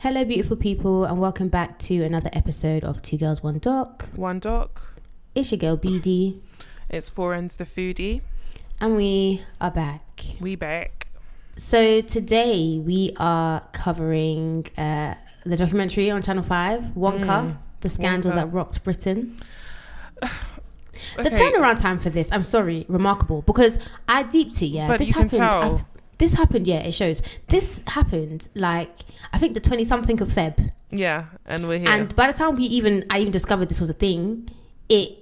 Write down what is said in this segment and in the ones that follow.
Hello, beautiful people, and welcome back to another episode of Two Girls, One Doc. One Doc. It's your girl, BD. It's Foreign's the foodie. And we are back. We back. So today we are covering the documentary on Channel 5, Wonka, the scandal that rocked Britain. The turnaround time for this, I'm sorry, remarkable. Because I deeped it, yeah. But this you happened. can tell. This happened, yeah, it shows. This happened, like, I think the 20-something of Feb. Yeah, and we're here. And by the time I even discovered this was a thing, it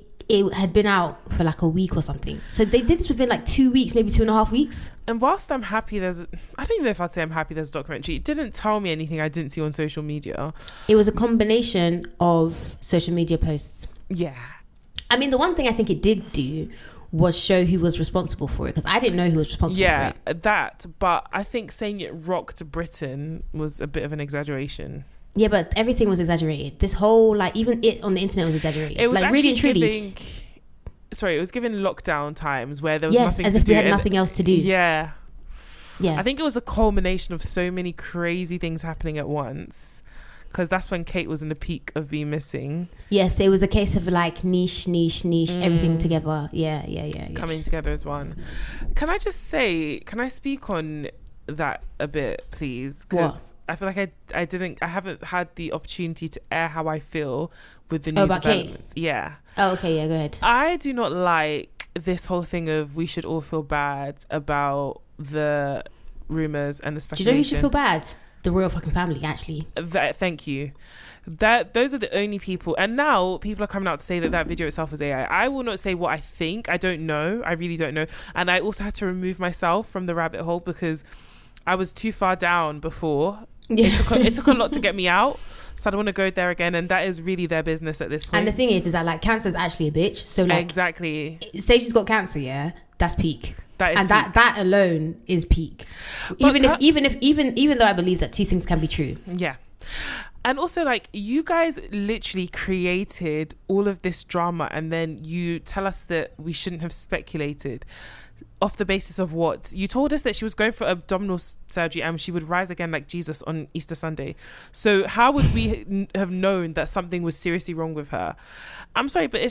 had been out for like a week or something. So they did this within like 2 weeks, maybe 2.5 weeks. And whilst I'm happy I don't even know if I'd say I'm happy there's a documentary. It didn't tell me anything I didn't see on social media. It was a combination of social media posts. Yeah. I mean, the one thing I think it did do was show who was responsible for it, because I didn't know who was responsible for it. Yeah, that. But I think saying it rocked Britain was a bit of an exaggeration. Yeah, but everything was exaggerated. This whole, like, even it on the internet was exaggerated. It was like, really and truly. It was given lockdown times where there was nothing to do. Yes, as if we had nothing else to do. Yeah. Yeah. I think it was a culmination of so many crazy things happening at once. Because that's when Kate was in the peak of being missing. Yes, it was a case of like niche, everything together. Yeah. Coming together as one. Can I speak on that a bit, please? Because I feel like I haven't had the opportunity to air how I feel with the new developments. Kate? Yeah. Oh, okay, yeah, go ahead. I do not like this whole thing of we should all feel bad about the rumours and the speculation. Do you know who should feel bad? The royal fucking family, actually. Thank you. Those are the only people, and now people are coming out to say that video itself was AI. I will not say what I think. I don't know. I really don't know. And I also had to remove myself from the rabbit hole because I was too far down before. Yeah. It took a lot to get me out, so I don't want to go there again. And that is really their business at this point. And the thing is that like cancer is actually a bitch. So like exactly, say she's got cancer, yeah, that's peak. That is and peak. that alone is peak. Even though I believe that two things can be true. Yeah. And also, like, you guys literally created all of this drama, and then you tell us that we shouldn't have speculated off the basis of what? You told us that she was going for abdominal surgery and she would rise again like Jesus on Easter Sunday. So how would we have known that something was seriously wrong with her? I'm sorry, but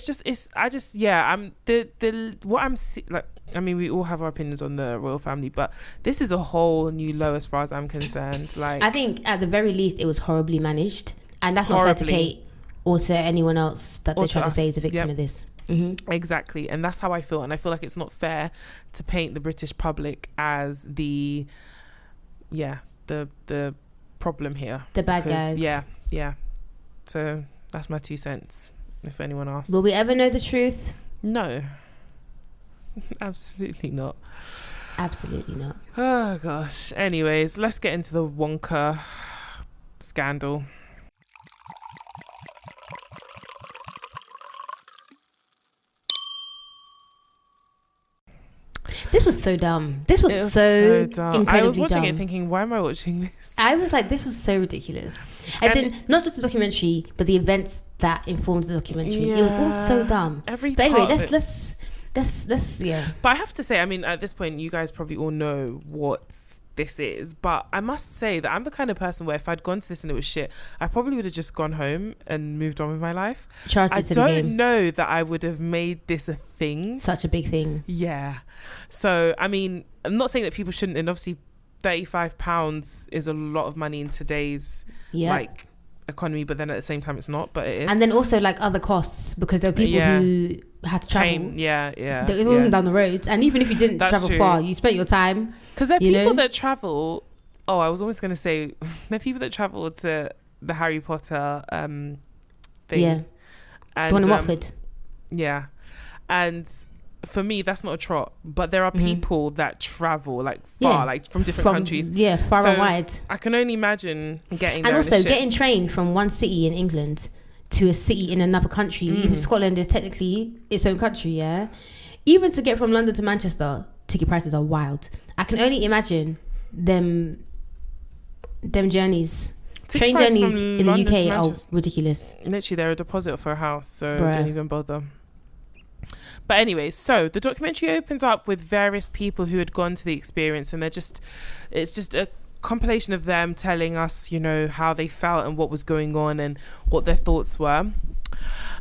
I mean, we all have our opinions on the royal family, but this is a whole new low as far as I'm concerned. Like, I think at the very least it was horribly managed, and that's not fair to Kate or to anyone else that they're trying to say is a victim of this. Mm-hmm. Exactly, and that's how I feel, and I feel like it's not fair to paint the British public as the problem here, the bad guys. Yeah. So that's my 2 cents. If anyone asks, will we ever know the truth? No. Absolutely not. Absolutely not. Oh gosh. Anyways, let's get into the Wonka scandal. This was so dumb. This was so dumb. I was watching it thinking, why am I watching this? I was like, this was so ridiculous. As in, not just the documentary, but the events that informed the documentary. Yeah. It was all so dumb. But anyway, let's yeah. But I have to say, I mean, at this point, you guys probably all know what this is. But I must say that I'm the kind of person where if I'd gone to this and it was shit, I probably would have just gone home and moved on with my life. I don't know that I would have made this a thing. Such a big thing. Yeah. So, I mean, I'm not saying that people shouldn't, and obviously £35 is a lot of money in today's like economy, but then at the same time it's not, but it is. And then also like other costs, because there were people who had to travel. It wasn't down the roads, and even if you didn't travel far, you spent your time. Because there are people that travel. Oh, I was almost going to say there are people that travel to the Harry Potter thing. Yeah, and the one in Watford. Yeah, and for me that's not a trot, but there are people that travel like far, like from different countries, far and wide. I can only imagine getting there, and also getting trained from one city in England to a city in another country. Even Scotland is technically its own country. Even to get from London to Manchester, ticket prices are wild. I can only imagine them journeys. Train journeys in the UK are ridiculous. Literally, they're a deposit for a house, so don't even bother. But anyway, so the documentary opens up with various people who had gone to the experience, and it's just a compilation of them telling us, you know, how they felt and what was going on and what their thoughts were.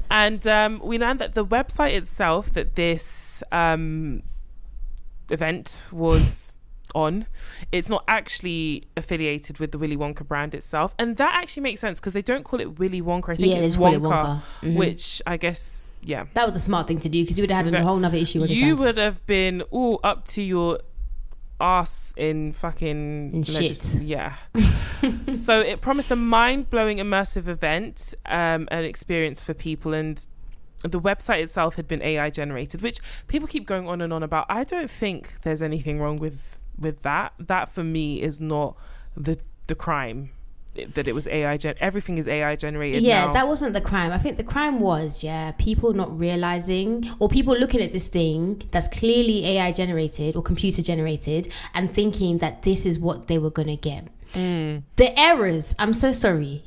And we learned that the website itself that this event was on, it's not actually affiliated with the Willy Wonka brand itself, and that actually makes sense because they don't call it Willy Wonka. I think it's Wonka, which I guess that was a smart thing to do because you would have had a whole nother issue with you would have been all up to your ass in fucking shit. So it promised a mind-blowing immersive event, an experience for people, and the website itself had been AI generated, which people keep going on and on about. I don't think there's anything wrong with that. That for me is not the crime, that it was AI everything is AI generated now. That wasn't the crime. I think the crime was people not realizing, or people looking at this thing that's clearly AI generated or computer generated and thinking that this is what they were gonna get. The errors, I'm so sorry.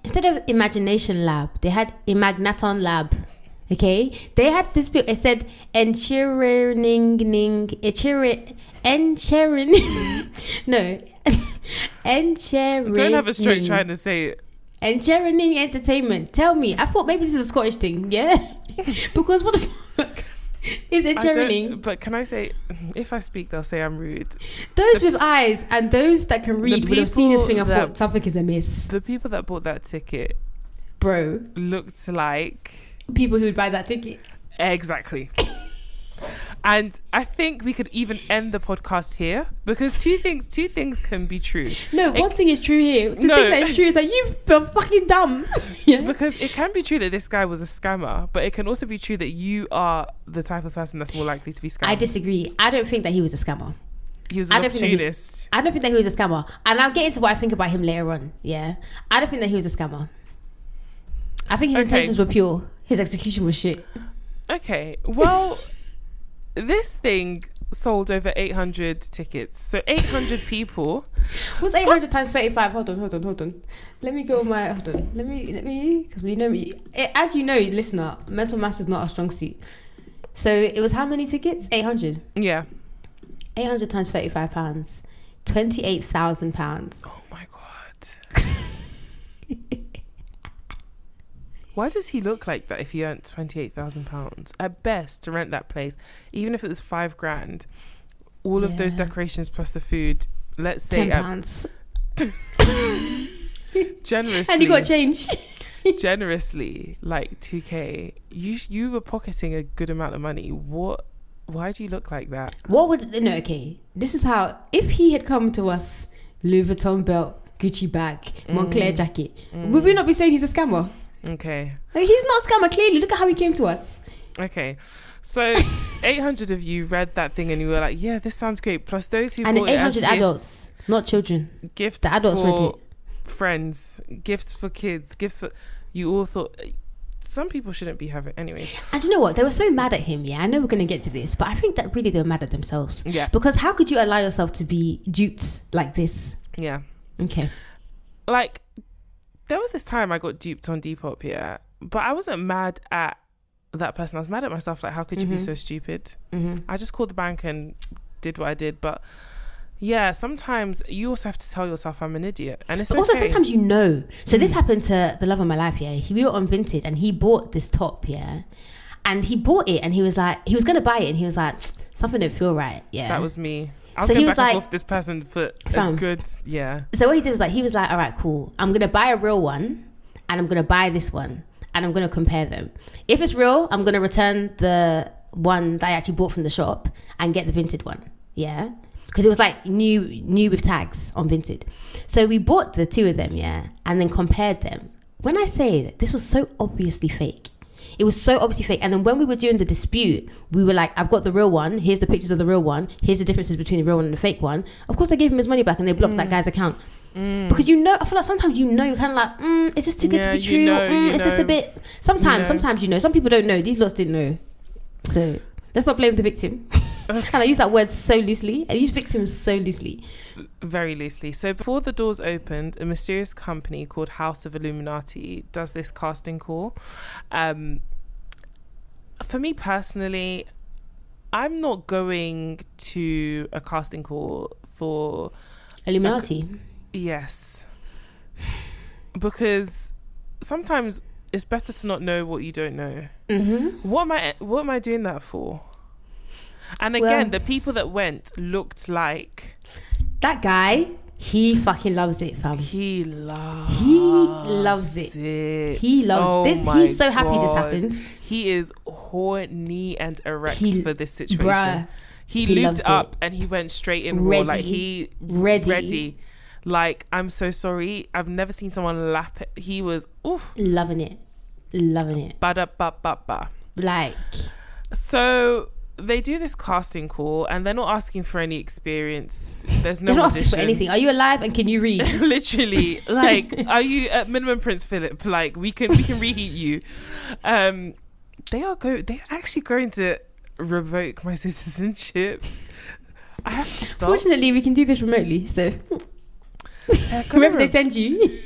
Instead of Imagination Lab, they had Imagnaton Lab. Okay, they had this bit. It said enchirining. No, enchirining. Don't have a stroke trying to say it. Enchirining Entertainment. Tell me, I thought maybe this is a Scottish thing. Because what the fuck is enchirining? But can I say, if I speak, they'll say I'm rude. Those with eyes and those that can read would have seen this thing and thought something is amiss. The people that bought that ticket, bro, looked like people who would buy that ticket. Exactly. And I think we could even end the podcast here because two things can be true. No, one thing is true here. The thing that is true is that you're fucking dumb. Because it can be true that this guy was a scammer, but it can also be true that you are the type of person that's more likely to be scammed. I disagree. I don't think that he was a scammer. He was an opportunist. I don't think that he was a scammer. And I'll get into what I think about him later on. I don't think that he was a scammer. I think his intentions were pure. His execution was shit. Okay, well, this thing sold over 800 tickets. So 800 people. What's 800 times 35? Hold on. Let me go on my... Hold on. Let me... Because we know me. As you know, listener, mental maths is not our strong suit. So it was how many tickets? 800. Yeah. 800 times £35. £28,000. Oh my God. Why does he look like that if he earned £28,000 at best to rent that place? Even if it was $5,000, all of those decorations plus the food, let's say £10. Generously, and he got change. Generously, like 2K. You were pocketing a good amount of money. What? Why do you look like that? Okay. This is how. If he had come to us, Louis Vuitton belt, Gucci bag, Moncler jacket, would we not be saying he's a scammer? Okay. Like, he's not a scammer, clearly. Look at how he came to us. Okay. So 800 of you read that thing and you were like, yeah, this sounds great. Plus those who bought 800 it as adults, not children. Gifts the adults for read it. Friends, gifts for kids, gifts for... You all thought... Some people shouldn't be having... Anyways. And you know what? They were so mad at him, I know we're going to get to this, but I think that really they were mad at themselves. Yeah. Because how could you allow yourself to be duped like this? Yeah. Okay. Like... There was this time I got duped on Depop, but I wasn't mad at that person. I was mad at myself. Like, how could you be so stupid? I just called the bank and did what I did. But yeah, sometimes you also have to tell yourself I'm an idiot, and it's but also sometimes you know. So this happened to the love of my life. We were on Vinted, and he bought this top. And he bought it, and he was like, he was gonna buy it, and he was like, something didn't feel right. That was me. I was going back and forth with this person for a good, So what he did was he was like, all right, cool. I'm going to buy a real one and I'm going to buy this one and I'm going to compare them. If it's real, I'm going to return the one that I actually bought from the shop and get the Vinted one. Because it was like new with tags on Vinted. So we bought the two of them, and then compared them. When I say that this was so obviously fake, it was so obviously fake. And then when we were doing the dispute, we were like, I've got the real one. Here's the pictures of the real one. Here's the differences between the real one and the fake one. Of course, they gave him his money back and they blocked that guy's account. Because I feel like sometimes you're kind of like, is this too good to be true? Is this a bit... Sometimes you know. Some people don't know. These lots didn't know. So let's not blame the victim. And I use that word so loosely. I use victims so loosely. Very loosely. So before the doors opened, a mysterious company called House of Illuminati does this casting call. For me personally, I'm not going to a casting call for Illuminati. Yes. Because sometimes it's better to not know what you don't know. Mm-hmm. What am I doing that for? And again, the people that went looked like that guy. He fucking loves it, fam. He loves it. He loves this. He's so happy this happened. He is horny and erect for this situation. Bruh, he looped up and he went straight in raw. Like he ready. Like, I'm so sorry. I've never seen someone lap it. He was loving it. Ba-da-ba-ba-ba. Like, so they do this casting call and they're not asking for any experience. There's no they're not audition. asking for anything. Are you alive and can you read? Literally, like, are you at minimum Prince Philip? Like, we can reheat you. They're actually going to revoke my citizenship. I have to stop. Fortunately, we can do this remotely, so wherever they send you.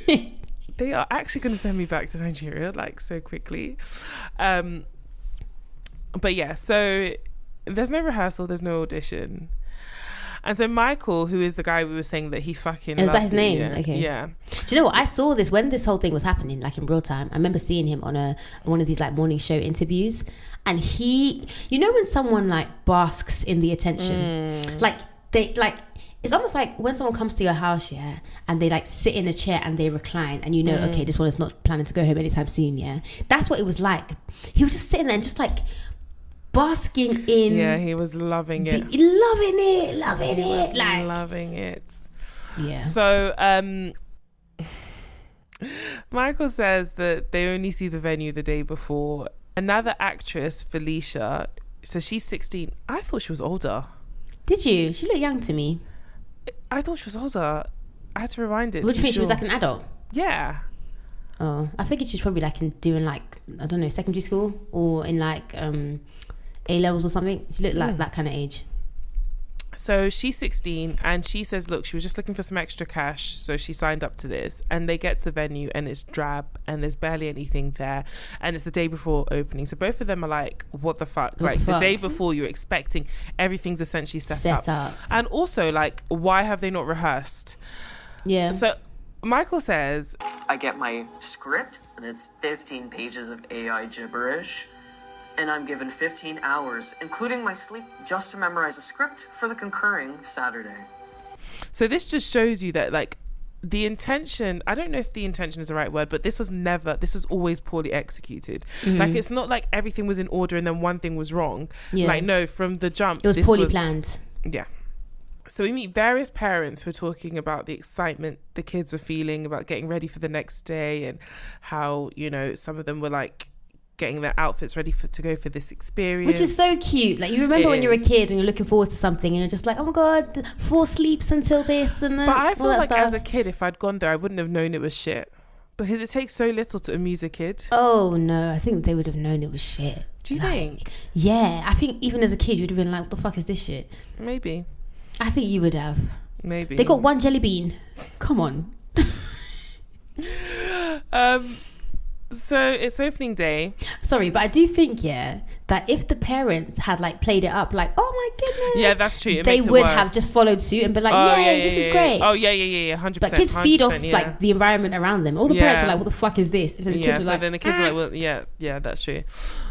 They are actually going to send me back to Nigeria, like, so quickly. But yeah, so there's no rehearsal, there's no audition. And so Michael, who is the guy we were saying that he fucking was that his name? Yeah. Okay. Yeah. Do you know what? I saw this when this whole thing was happening, like in real time. I remember seeing him on one of these like morning show interviews, and he, you know, when someone like basks in the attention, like they like. It's almost like when someone comes to your house, yeah, and they like sit in a chair and they recline, and you know, okay, this one is not planning to go home anytime soon, yeah. That's what it was like. He was just sitting there and just like basking in. Yeah, he was loving it. Loving it. Yeah. So, Michael says that they only see the venue the day before. Another actress, Felicia, so she's 16. I thought she was older. Did you? She looked young to me. I thought she was older. I had to rewind it. What do you think? She was like an adult? Yeah. Oh, I figured she's probably like doing like, I don't know, secondary school or in like A-levels or something. She looked like that kind of age. So she's 16 and she says, look, she was just looking for some extra cash, so she signed up to this. And they get to the venue and it's drab and there's barely anything there, and it's the day before opening. So both of them are like, what the fuck? The day before, you're expecting everything's essentially set up. And also, like, why have they not rehearsed? Yeah. So Michael says, I get my script and it's 15 pages of AI gibberish. And I'm given 15 hours, including my sleep, just to memorize a script for the concurring Saturday. So this just shows you that, like, the intention, I don't know if the intention is the right word, but this was always poorly executed. Like, it's not like everything was in order and then one thing was wrong. Yeah. Like, no, from the jump. It was poorly planned. Yeah. So we meet various parents who are talking about the excitement the kids were feeling about getting ready for the next day, and how, you know, some of them were like, getting their outfits ready to go for this experience, which is so cute. Like, you remember when you're a kid and you're looking forward to something and you're just like, oh my god, 4 sleeps until this and that. But I feel like as a kid, if I'd gone there, I wouldn't have known it was shit, because it takes so little to amuse a kid. Oh no, I think they would have known it was shit. Do you think? Yeah, I think even as a kid you'd have been like, what the fuck is this shit? Maybe. I think you would have. Maybe. They got 1 jelly bean. Come on. So it's opening day. Sorry, but I do think, yeah, that if the parents had like played it up like, oh my goodness, yeah, that's true, they would have just followed suit and been like, this is great. Oh yeah, 100%. But kids feed off like the environment around them. All the parents were like, what the fuck is this? And the kids were like, then the kids are like, well, yeah, that's true.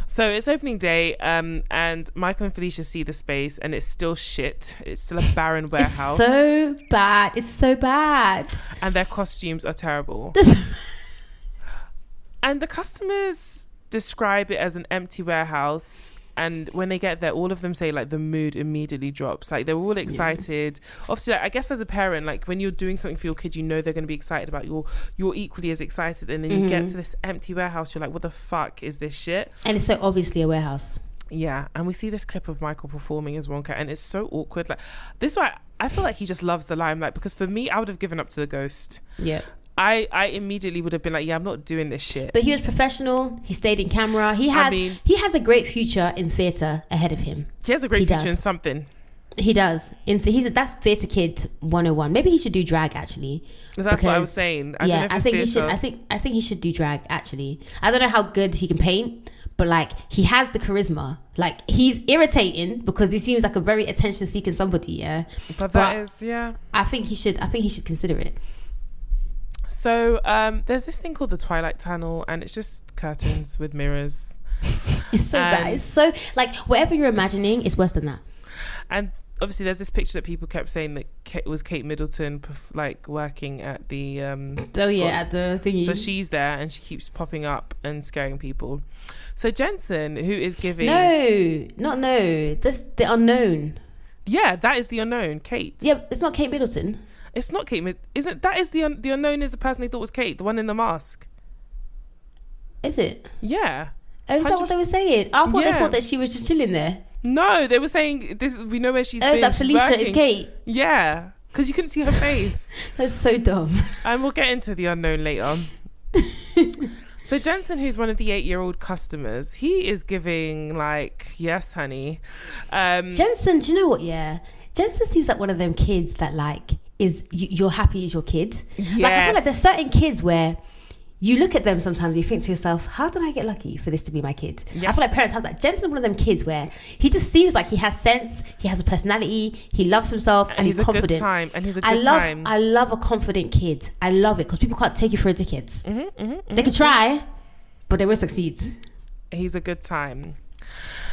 So it's opening day, and Michael and Felicia see the space, and it's still shit. It's still a barren warehouse. It's so bad. And their costumes are terrible. And the customers describe it as an empty warehouse. And when they get there, all of them say like the mood immediately drops. Like, they're all excited. Yeah. Obviously, like, I guess as a parent, like when you're doing something for your kid, you know they're going to be excited about you're equally as excited. And then you get to this empty warehouse, you're like, what the fuck is this shit? And it's so obviously a warehouse. Yeah. And we see this clip of Michael performing as Wonka, and it's so awkward. Like, this is why I feel like he just loves the limelight, because for me, I would have given up to the ghost. Yeah. I immediately would have been like, yeah, I'm not doing this shit. But he was professional. He stayed in camera. He has a great future in theatre ahead of him. He has a great future in something. He does. That's Theatre Kid 101. Maybe he should do drag, actually. That's what I was saying. I think he should do drag, actually. I don't know how good he can paint, but like he has the charisma. Like he's irritating because he seems like a very attention-seeking somebody. Yeah, but that is I think he should consider it. So there's this thing called the Twilight Tunnel, and it's just curtains with mirrors. It's so bad. It's so like whatever you're imagining, it's worse than that. And obviously there's this picture that people kept saying that it was Kate Middleton like working at the at the thingy. So she's there and she keeps popping up and scaring people. So Jensen, who is giving that's the unknown. Yeah, that is the unknown, Kate. Yeah, it's not Kate Middleton. It's not Kate isn't that is the unknown is the person they thought was Kate, the one in the mask. Is it? Yeah. Oh, is that what they were saying? I thought they thought that she was just chilling there. No, they were saying this. We know where she's been. Oh, that Felicia is Kate. Yeah, because you couldn't see her face. That's so dumb. And we'll get into the unknown later. So Jensen, who's one of the 8-year-old customers, he is giving like, yes, honey. Jensen, do you know what? Yeah, Jensen seems like one of them kids that like you're happy as your kid. Yes. Like I feel like there's certain kids where you look at them sometimes, you think to yourself, how did I get lucky for this to be my kid? Yeah. I feel like parents have that. Jensen's one of them kids where he just seems like he has sense, he has a personality, he loves himself, and he's confident. Good time, and he's a good time. I love a confident kid. I love it because people can't take you for a dickhead. They can try, but they won't succeed. He's a good time.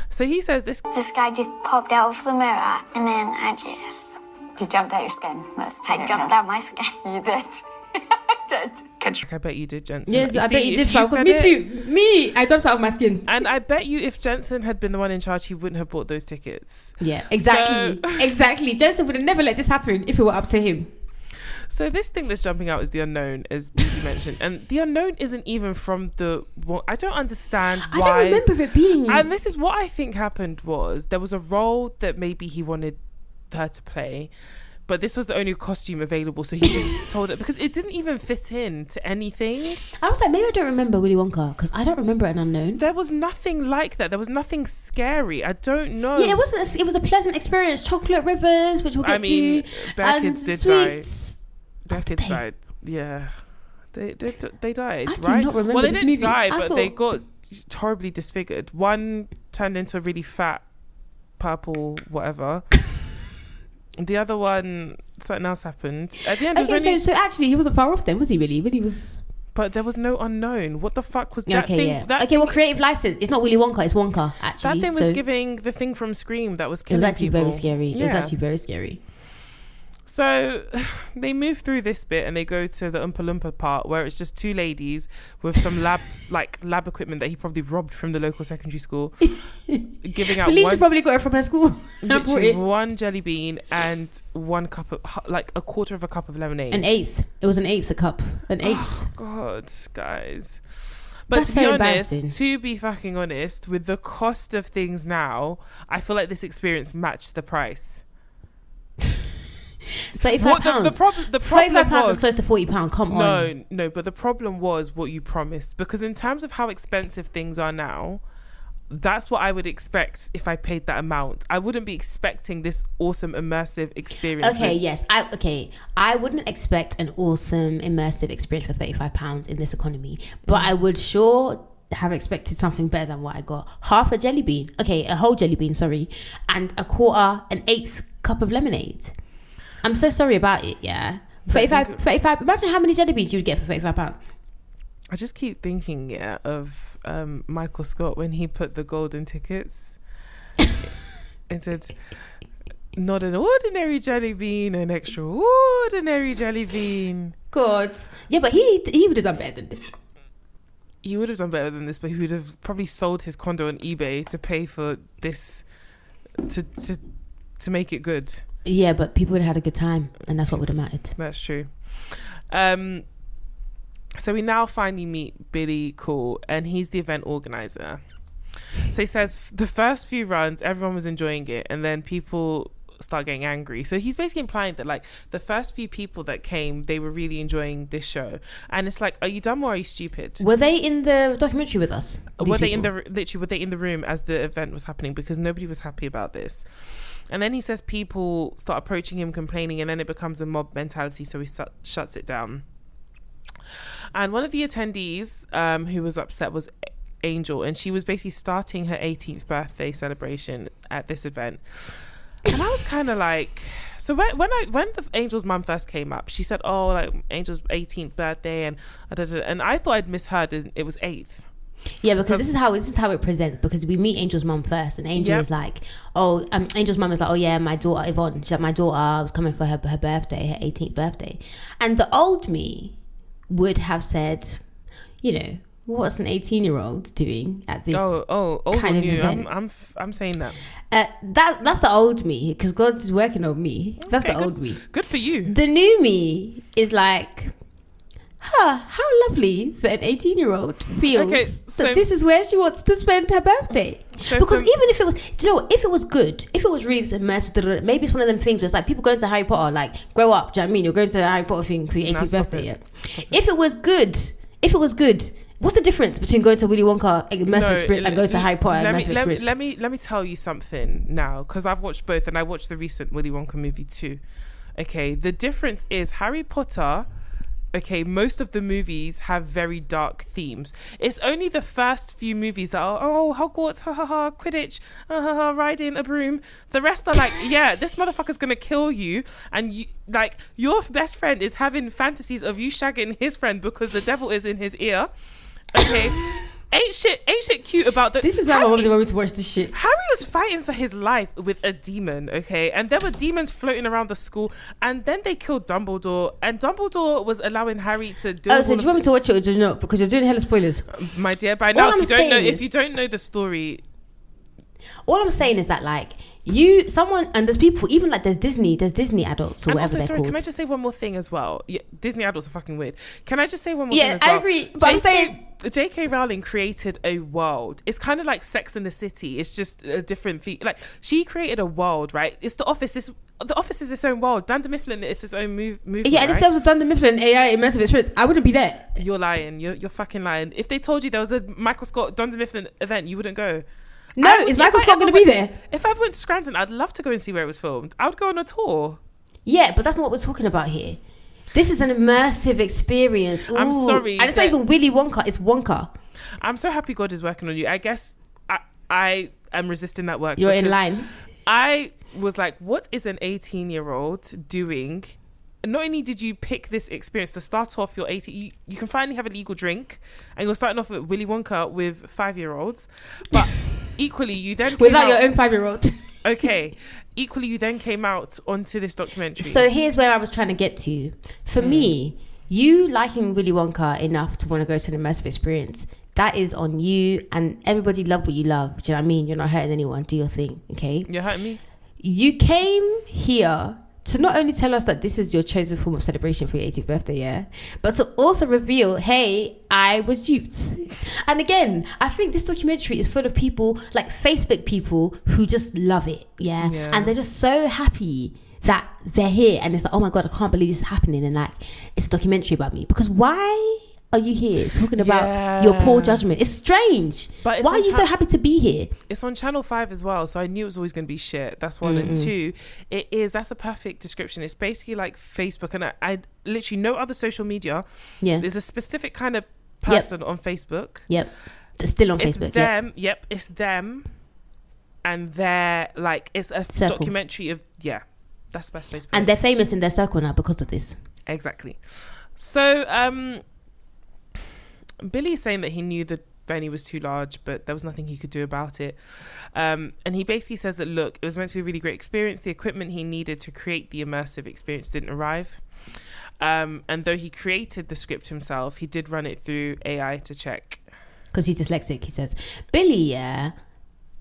So he says this guy just popped out of the mirror, and then You jumped out your skin. I jumped out my skin. You did. I bet you did, Jensen. Yes, I bet you did. Me too. Me, I jumped out of my skin. And I bet you if Jensen had been the one in charge, he wouldn't have bought those tickets. Yeah, exactly. Exactly. Jensen would have never let this happen if it were up to him. So this thing that's jumping out is the unknown, as you mentioned. And the unknown isn't even from the... Well, I don't understand why... I don't remember it being... And this is what I think happened was there was a role that maybe he wanted her to play, but this was the only costume available, so he just told it because it didn't even fit in to anything. I was like, maybe I don't remember Willy Wonka because I don't remember an unknown. There was nothing like that. There was nothing scary. I don't know. Yeah, it wasn't. It was a pleasant experience. Chocolate rivers, which we'll get to. Bear kids did sweets. die. Bear kids died. Yeah, they died. I do right? not remember. Well, they this didn't movie die, but they got horribly disfigured. One turned into a really fat purple whatever. The other one, something else happened. At the end, so actually, he wasn't far off then, was he? Really, he was. But there was no unknown. What the fuck was that thing? Yeah. Well, creative license. It's not Willy Wonka. It's Wonka. Actually, that thing was giving the thing from Scream that was killing people. It was actually people. very scary. Yeah. It was actually very scary. So they move through this bit and they go to the Oompa Loompa part where it's just two ladies with some lab equipment that he probably robbed from the local secondary school, giving out. Felicia probably got it from her school. Literally one jelly bean and one cup of a quarter of a cup of lemonade. An eighth. It was an eighth a cup. An eighth. Oh God, guys. But that's to be fucking honest, with the cost of things now, I feel like this experience matched the price. £35. The problem was close to £40. Come on. No, but the problem was what you promised, because in terms of how expensive things are now, that's what I would expect if I paid that amount. I wouldn't be expecting this awesome immersive experience. I wouldn't expect an awesome immersive experience for £35 in this economy, but I would sure have expected something better than what I got. Half a jelly bean, a whole jelly bean, sorry, and an eighth cup of lemonade. I'm so sorry about it, yeah. 35. Imagine how many jelly beans you would get for £35. I just keep thinking, of Michael Scott when he put the golden tickets and said, not an ordinary jelly bean, an extraordinary jelly bean. God. Yeah, but he would have done better than this. He would have done better than this, but he would have probably sold his condo on eBay to pay for this, to make it good. Yeah, but people would have had a good time, and that's what would have mattered. That's true. So we now finally meet Billy Cool, and he's the event organizer. So he says the first few runs, everyone was enjoying it, and then people start getting angry. So he's basically implying that the first few people that came, they were really enjoying this show. And it's like, are you dumb or are you stupid? Were they in the documentary with us? Were they in the room as the event was happening? Because nobody was happy about this. And then he says people start approaching him, complaining, and then it becomes a mob mentality, so he shuts it down. And one of the attendees who was upset was Angel, and she was basically starting her 18th birthday celebration at this event. And I was kind of like, so when the Angel's mum first came up, she said, "Oh, like Angel's 18th birthday," and I thought I'd misheard. It was 8th. Yeah, because this is how it presents. Because we meet Angel's mum first, and Angel is like, Angel's mum is like, "Oh yeah, my daughter Yvonne. She's like, my daughter was coming for her birthday, her 18th birthday," and the old me would have said, you know, what's an 18-year-old doing at this kind of event? I'm saying that. That's the old me, because God's working on me. That's the old me. Good for you. The new me is like, how lovely that an 18-year-old feels that this is where she wants to spend her birthday. Because even if it was, if it was good, if it was really immersive, maybe it's one of them things where it's like people going to Harry Potter, like, grow up, do you know what I mean? You're going to a Harry Potter thing for your 18th birthday. Yeah. If it was good, what's the difference between going to Willy Wonka immersive experience and going to Harry Potter immersive experience? Let me tell you something now, because I've watched both, and I watched the recent Willy Wonka movie too. Okay, the difference is Harry Potter. Okay, most of the movies have very dark themes. It's only the first few movies that are, Hogwarts, Quidditch, riding a broom. The rest are like, yeah, this motherfucker's gonna kill you, and you, like, your best friend is having fantasies of you shagging his friend because the devil is in his ear. Okay. Ain't shit cute about the. This is why my mom didn't want me to watch this shit. Harry was fighting for his life with a demon, okay, and there were demons floating around the school, and then they killed Dumbledore, and Dumbledore was allowing Harry to do. Oh, so do you want me to watch it or do you not? Because you're doing hella spoilers, my dear. By now, if you don't know the story, all I'm saying is that, like, and there's people, even like there's Disney adults or and whatever also, they're called. Can I just say one more thing as well? Yeah, Disney adults are fucking weird. Can I just say one more thing as well? Yeah, I agree. But I'm saying J.K. Rowling created a world. It's kind of like Sex and the City. It's just a different thing. Like, she created a world, right? It's The Office. The Office is its own world. Dunder Mifflin is its own movement. Yeah, and if there was a Dunder Mifflin AI immersive experience, I wouldn't be there. You're lying. You're fucking lying. If they told you there was a Michael Scott Dunder Mifflin event, you wouldn't go. No, is Michael Scott going to be there? If I went to Scranton, I'd love to go and see where it was filmed. I would go on a tour. Yeah, but that's not what we're talking about here. This is an immersive experience. Ooh. I'm sorry. And it's not even Willy Wonka, it's Wonka. I'm so happy God is working on you. I guess I am resisting that work. You're in line. I was like, what is an 18-year-old doing? Not only did you pick this experience to start off your 18, you can finally have a legal drink, and you're starting off at Willy Wonka with 5-year-olds, but equally you then without your own 5-year-old. Okay, equally you then came out onto this documentary. So here's where I was trying to get to. For me, you liking Willy Wonka enough to want to go to an immersive experience, that is on you, and everybody love what you love. Do you know what I mean? You're not hurting anyone. Do your thing, okay? You're hurting me. You came here to not only tell us that this is your chosen form of celebration for your 18th birthday, yeah, but to also reveal, hey, I was duped. And again, I think this documentary is full of people, like Facebook people, who just love it, yeah? And they're just so happy that they're here, and it's like, oh my God, I can't believe this is happening, and like, it's a documentary about me. Because why are you here talking about your poor judgment? It's strange. But why are you so happy to be here? It's on Channel 5 as well, so I knew it was always going to be shit. That's one. And two, that's a perfect description. It's basically like Facebook, and I literally no other social media. Yeah, there's a specific kind of person on Facebook. Yep, it's still on Facebook. Them. Yep, it's them, and they're like, it's a documentary of that's the best Facebook. And they're famous in their circle now because of this. Exactly. So Billy's saying that he knew the venue was too large, but there was nothing he could do about it. And he basically says that, look, it was meant to be a really great experience. The equipment he needed to create the immersive experience didn't arrive. And though he created the script himself, he did run it through AI to check. Because he's dyslexic, he says. Billy, in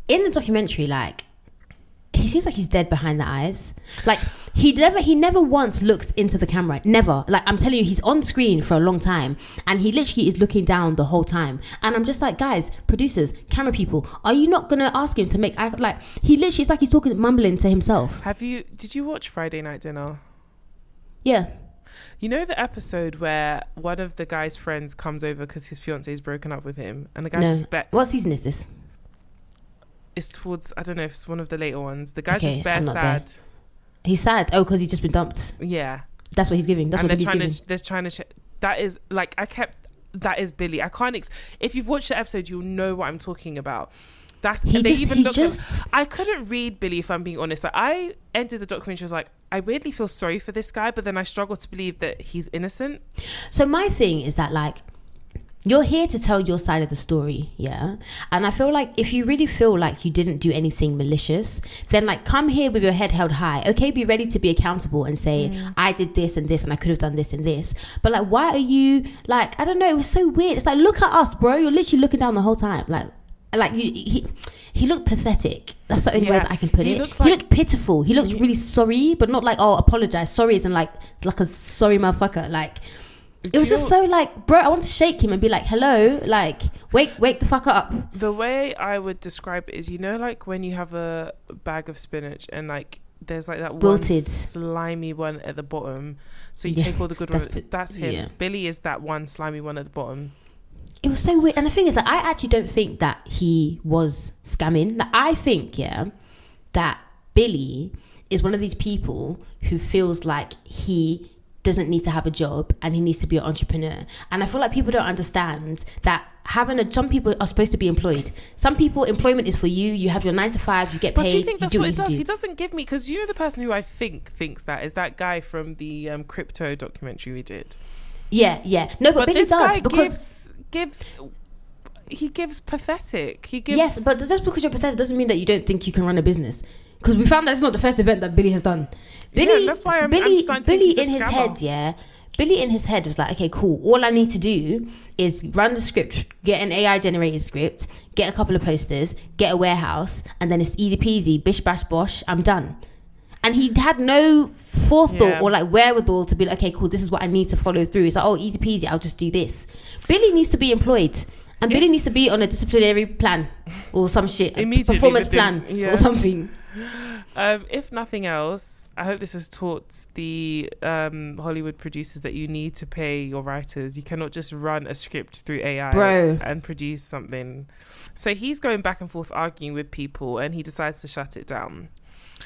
the documentary, like, he seems like he's dead behind the eyes. Like, he never once looks into the camera. Never. Like, I'm telling you, he's on screen for a long time, and he literally is looking down the whole time. And I'm just like, guys, producers, camera people, are you not gonna ask him to make, like, he literally, it's like he's talking, mumbling to himself. Did you watch Friday Night Dinner? Yeah. You know the episode where one of the guy's friends comes over because his fiance's broken up with him, and the guy's just what season is this? It's towards, I don't know if it's one of the later ones. The guy's just bare sad. There. He's sad. Oh, because he's just been dumped. Yeah. That's what he's giving. That's what he's giving. They're trying to check. That is, like, I kept that is Billy. I can't if you've watched the episode, you'll know what I'm talking about. I couldn't read Billy, if I'm being honest. Like, I ended the documentary, I was like, I weirdly feel sorry for this guy, but then I struggle to believe that he's innocent. So my thing is that, like, you're here to tell your side of the story, yeah? And I feel like if you really feel like you didn't do anything malicious, then, like, come here with your head held high. Okay, be ready to be accountable and say, I did this and this and I could have done this and this. But, like, why are you, like, I don't know, it was so weird. It's like, look at us, bro. You're literally looking down the whole time. Like he looked pathetic. That's the only way that I can put it. He looked pitiful. He looked really sorry, but not like, oh, apologize. Sorry isn't like a sorry motherfucker. Like, it was just so like, bro, I want to shake him and be like, hello, like, wake the fuck up. The way I would describe it is, you know, like when you have a bag of spinach and like there's like that wilted, one slimy one at the bottom. So you take all the good ones. That's him. Yeah. Billy is that one slimy one at the bottom. It was so weird. And the thing is that I actually don't think that he was scamming. Like, I think, that Billy is one of these people who feels like he doesn't need to have a job and he needs to be an entrepreneur. And I feel like people don't understand that some people are supposed to be employed. Some people, employment is for you. You have your 9 to 5, you get paid. But do you think that's what it does? Do. He doesn't give me, because you know the person who I think thinks that is that guy from the crypto documentary we did. Yeah. No, but Billy this does, guy because he gives pathetic. He gives. Yes, but just because you're pathetic doesn't mean that you don't think you can run a business. Because we found that it's not the first event that Billy has done. That's why I'm starting to think he's in his head, Billy in his head was like, okay, cool. All I need to do is run the script, get an AI generated script, get a couple of posters, get a warehouse, and then it's easy peasy, bish bash bosh, I'm done. And he had no forethought or like wherewithal to be like, okay, cool, this is what I need to follow through. It's like, oh, easy peasy, I'll just do this. Billy needs to be employed. And Billy needs to be on a disciplinary plan or some shit. A performance plan or something. If nothing else, I hope this has taught the Hollywood producers that you need to pay your writers. You cannot just run a script through AI and produce something. So he's going back and forth arguing with people and he decides to shut it down.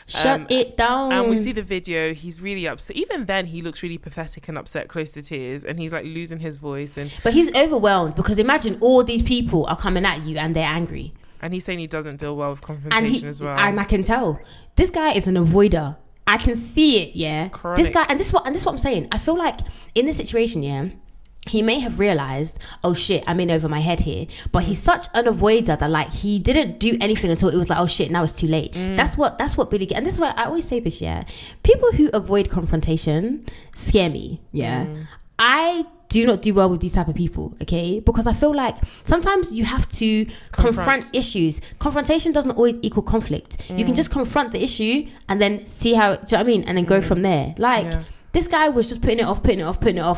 Shut it down. And we see the video. He's really upset. Even then, he looks really pathetic and upset, close to tears, and he's like losing his voice. But he's overwhelmed because imagine all these people are coming at you and they're angry. And he's saying he doesn't deal well with confrontation as well. And I can tell this guy is an avoider. I can see it. Yeah, chronic. This guy, and this is what I'm saying. I feel like in this situation, he may have realized, oh shit, I'm in over my head here. But he's such an avoider that like he didn't do anything until it was like, oh shit, now it's too late. That's what Billy. And this is why I always say this. Yeah, people who avoid confrontation scare me. Yeah, I do not do well with these type of people. Okay, because I feel like sometimes you have to confront issues. Confrontation doesn't always equal conflict. You can just confront the issue and then see how. Do you know what I mean? And then go from there. Like. Yeah. This guy was just putting it off,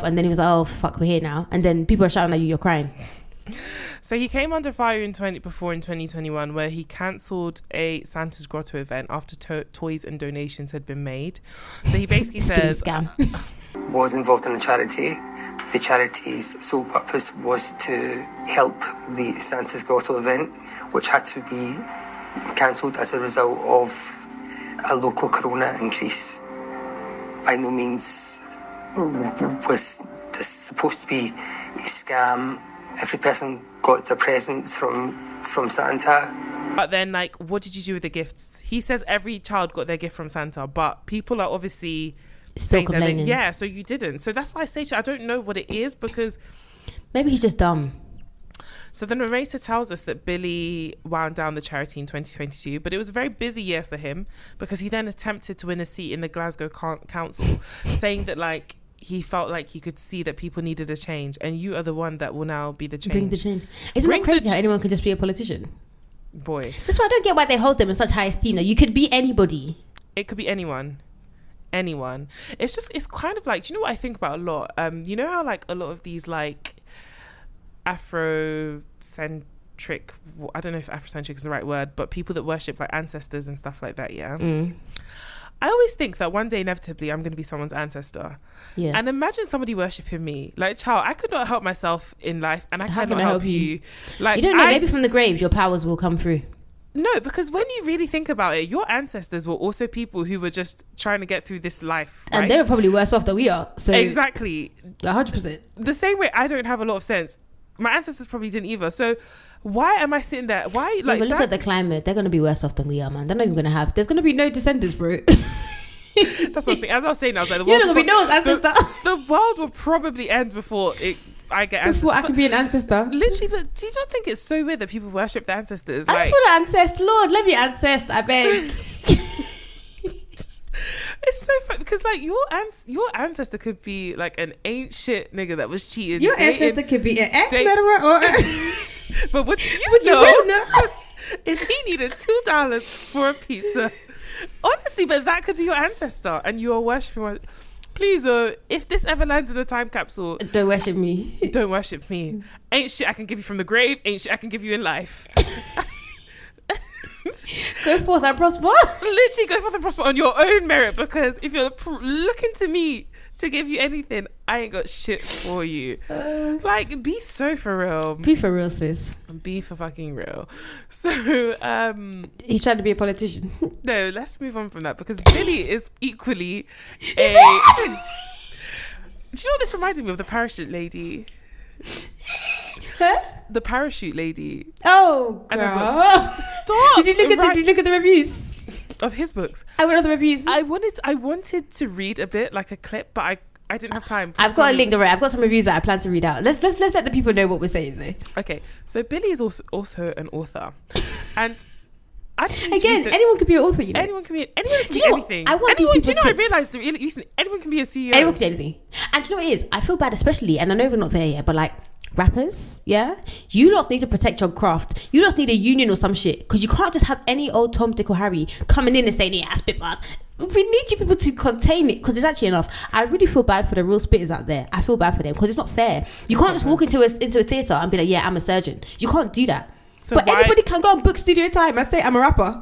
and then he was like, oh, fuck, we're here now. And then people are shouting at you, you're crying. So he came under fire in 2021 where he cancelled a Santa's Grotto event after toys and donations had been made. So he basically says... was involved in a charity. The charity's sole purpose was to help the Santa's Grotto event, which had to be cancelled as a result of a local corona increase. By no means was this supposed to be a scam. Every person got their presents from Santa. But then, like, what did you do with the gifts? He says every child got their gift from Santa, but people are obviously still complaining. So you didn't. So that's why I say to you, I don't know what it is, because maybe he's just dumb. So the narrator tells us that Billy wound down the charity in 2022, but it was a very busy year for him because he then attempted to win a seat in the Glasgow Council, saying that like he felt like he could see that people needed a change, and you are the one that will now be the change. Bring the change. Isn't it crazy how anyone can just be a politician? Boy. That's why I don't get why they hold them in such high esteem. Like, you could be anybody. It could be anyone. It's kind of like, do you know what I think about a lot? You know how like a lot of these like Afrocentric, I don't know if Afrocentric is the right word, but people that worship like ancestors and stuff like that, I always think that one day inevitably I'm going to be someone's ancestor. Yeah. And imagine somebody worshipping me. Like, child, I could not help myself in life, and I cannot help you. Like, you don't know, maybe from the grave your powers will come through. No, because when you really think about it, your ancestors were also people who were just trying to get through this life, right? And they were probably worse off than we are. So exactly. 100%. The same way I don't have a lot of sense. My ancestors probably didn't either. So why am I sitting there? Why But look at the climate. They're going to be worse off than we are, man. They're not even going to have... There's going to be no descendants, bro. That's what I was thinking. As I was saying, I was like, You're not going to be no ancestor. The world will probably end before I get ancestors. Before I can be an ancestor. Literally, but do you not think it's so weird that people worship their ancestors? I just want to ancest. Lord, let me ancest, I beg. It's so funny because like your ancestor could be like an ain't shit nigga that was cheating. Your ancestor could be an ex-murderer or... But what you know is he needed $2 for a pizza. Honestly, but that could be your ancestor and you are worshipping one. Please, if this ever lands in a time capsule, don't worship me. Don't worship me. Ain't shit I can give you from the grave. Ain't shit I can give you in life. Go forth and prosper. Literally go forth and prosper on your own merit, because if you're looking to me to give you anything, I ain't got shit for you. Like, be so for real. Be for real, sis. Be for fucking real. So he's trying to be a politician. No, let's move on from that, because Billy is equally a... Do you know what this reminded me of? The parachute lady. Huh? The parachute lady. Oh, girl. Stop. Did you look at the reviews of his books? I went on the reviews. I wanted to read a bit, like a clip, but I didn't have time. I've got a link already. I've got some reviews that I plan to read out. Let's let the people know what we're saying though. Okay, so Billy is also an author, and anyone could be an author. You know, anyone can be anything. I want these people I realized recently anyone can be a CEO. Anyone can do anything. And do you know what it is? I feel bad, especially, and I know we're not there yet, but like rappers, yeah, you lot need to protect your craft. You lot need a union or some shit, because you can't just have any old Tom, Dick or Harry coming in and saying, yeah, I spit bars. We need you people to contain it, because it's actually enough. I really feel bad for the real spitters out there. I feel bad for them, because it's not fair. You can't just walk into a theatre and be like, yeah, I'm a surgeon. You can't do that. So but anybody can go on book studio time and say I'm a rapper,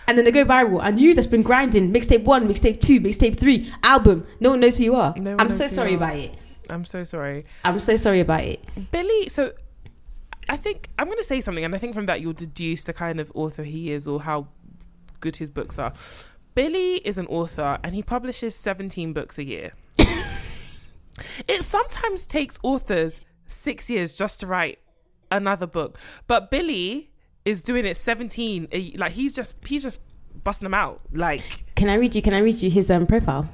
and then they go viral. And you that's been grinding mixtape 1, mixtape 2, mixtape 3, album, no one knows who you are. I'm so sorry about it. I'm so sorry. I'm so sorry about it. Billy, so I think I'm going to say something, and I think from that you'll deduce the kind of author he is or how good his books are. Billy is an author and he publishes 17 books a year. It sometimes takes authors 6 years just to write another book, but Billy is doing it 17. Like he's just busting them out. Like, can I read you his profile?